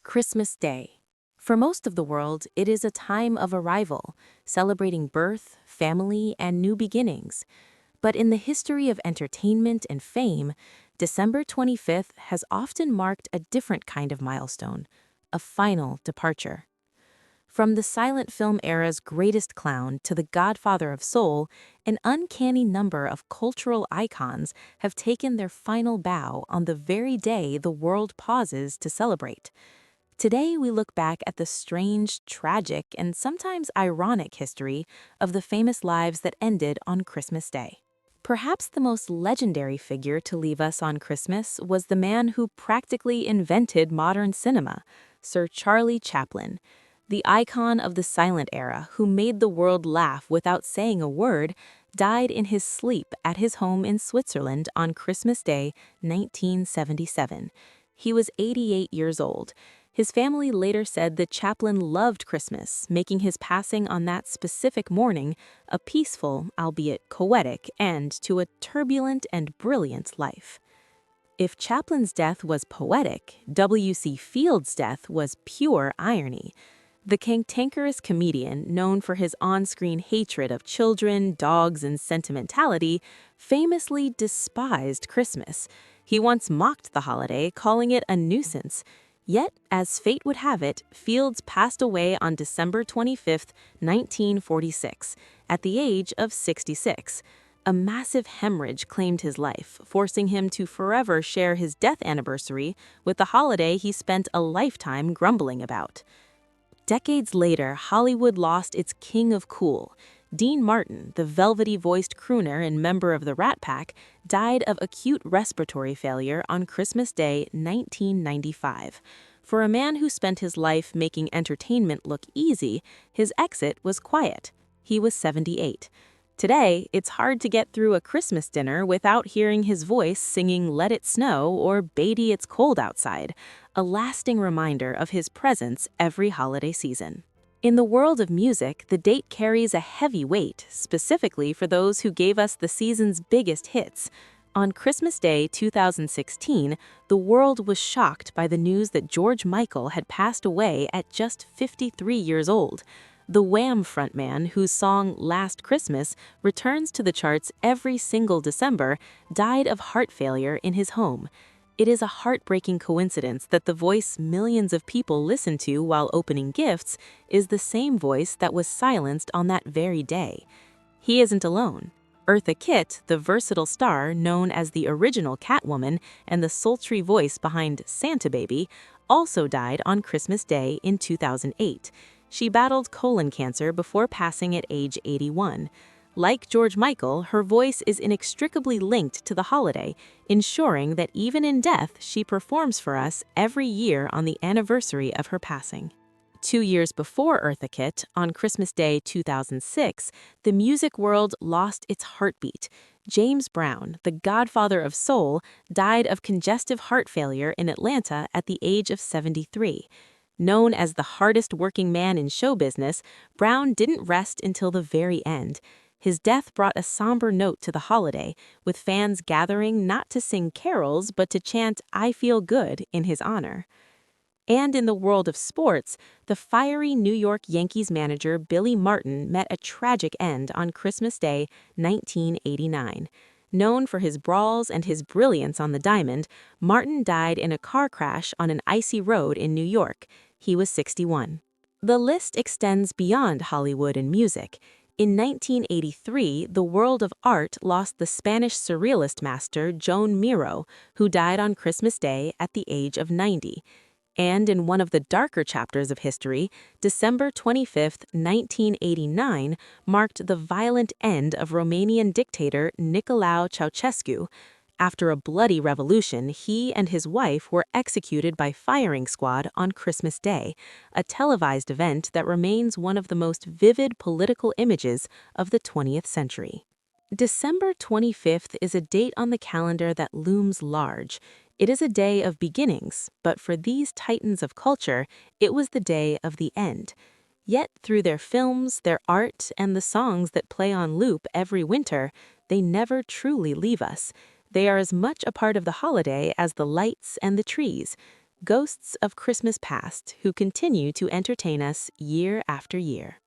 Christmas Day. For most of the world, it is a time of arrival, celebrating birth, family, and new beginnings. But in the history of entertainment and fame, December 25th has often marked a different kind of milestone, a final departure. From the silent film era's greatest clown to the godfather of soul, an uncanny number of cultural icons have taken their final bow on the very day the world pauses to celebrate. Today, we look back at the strange, tragic, and sometimes ironic history of the famous lives that ended on Christmas Day. Perhaps the most legendary figure to leave us on Christmas was the man who practically invented modern cinema, Sir Charlie Chaplin. The icon of the silent era, who made the world laugh without saying a word, died in his sleep at his home in Switzerland on Christmas Day, 1977. He was 88 years old. His family later said that Chaplin loved Christmas, making his passing on that specific morning a peaceful, albeit poetic, end to a turbulent and brilliant life. If Chaplin's death was poetic, W.C. Field's death was pure irony. The cantankerous comedian, known for his on-screen hatred of children, dogs, and sentimentality, famously despised Christmas. He once mocked the holiday, calling it a nuisance. Yet, as fate would have it, Fields passed away on December 25, 1946, at the age of 66. A massive hemorrhage claimed his life, forcing him to forever share his death anniversary with the holiday he spent a lifetime grumbling about. Decades later, Hollywood lost its king of cool. Dean Martin, the velvety-voiced crooner and member of the Rat Pack, died of acute respiratory failure on Christmas Day, 1995. For a man who spent his life making entertainment look easy, his exit was quiet. He was 78. Today, it's hard to get through a Christmas dinner without hearing his voice singing Let It Snow or Beatty It's Cold Outside, a lasting reminder of his presence every holiday season. In the world of music, the date carries a heavy weight, specifically for those who gave us the season's biggest hits. On Christmas Day 2016, the world was shocked by the news that George Michael had passed away at just 53 years old. The Wham frontman, whose song Last Christmas returns to the charts every single December, died of heart failure in his home. It is a heartbreaking coincidence that the voice millions of people listen to while opening gifts is the same voice that was silenced on that very day. He isn't alone. Eartha Kitt, the versatile star known as the original Catwoman and the sultry voice behind Santa Baby, also died on Christmas Day in 2008. She battled colon cancer before passing at age 81. Like George Michael, her voice is inextricably linked to the holiday, ensuring that even in death, she performs for us every year on the anniversary of her passing. 2 years before Eartha Kitt, on Christmas Day 2006, the music world lost its heartbeat. James Brown, the godfather of soul, died of congestive heart failure in Atlanta at the age of 73. Known as the hardest working man in show business, Brown didn't rest until the very end. His death brought a somber note to the holiday, with fans gathering not to sing carols but to chant "I Feel Good" in his honor. And in the world of sports, the fiery New York Yankees manager Billy Martin met a tragic end on Christmas Day, 1989. Known for his brawls and his brilliance on the diamond, Martin died in a car crash on an icy road in New York. He was 61. The list extends beyond Hollywood and music. In 1983, the world of art lost the Spanish surrealist master Joan Miro, who died on Christmas Day at the age of 90. And in one of the darker chapters of history, December 25, 1989, marked the violent end of Romanian dictator Nicolae Ceausescu. After a bloody revolution, he and his wife were executed by firing squad on Christmas Day, a televised event that remains one of the most vivid political images of the 20th century. December 25th is a date on the calendar that looms large. It is a day of beginnings, but for these titans of culture, it was the day of the end. Yet through their films, their art, and the songs that play on loop every winter, they never truly leave us. They are as much a part of the holiday as the lights and the trees. ghosts of Christmas past who continue to entertain us year after year.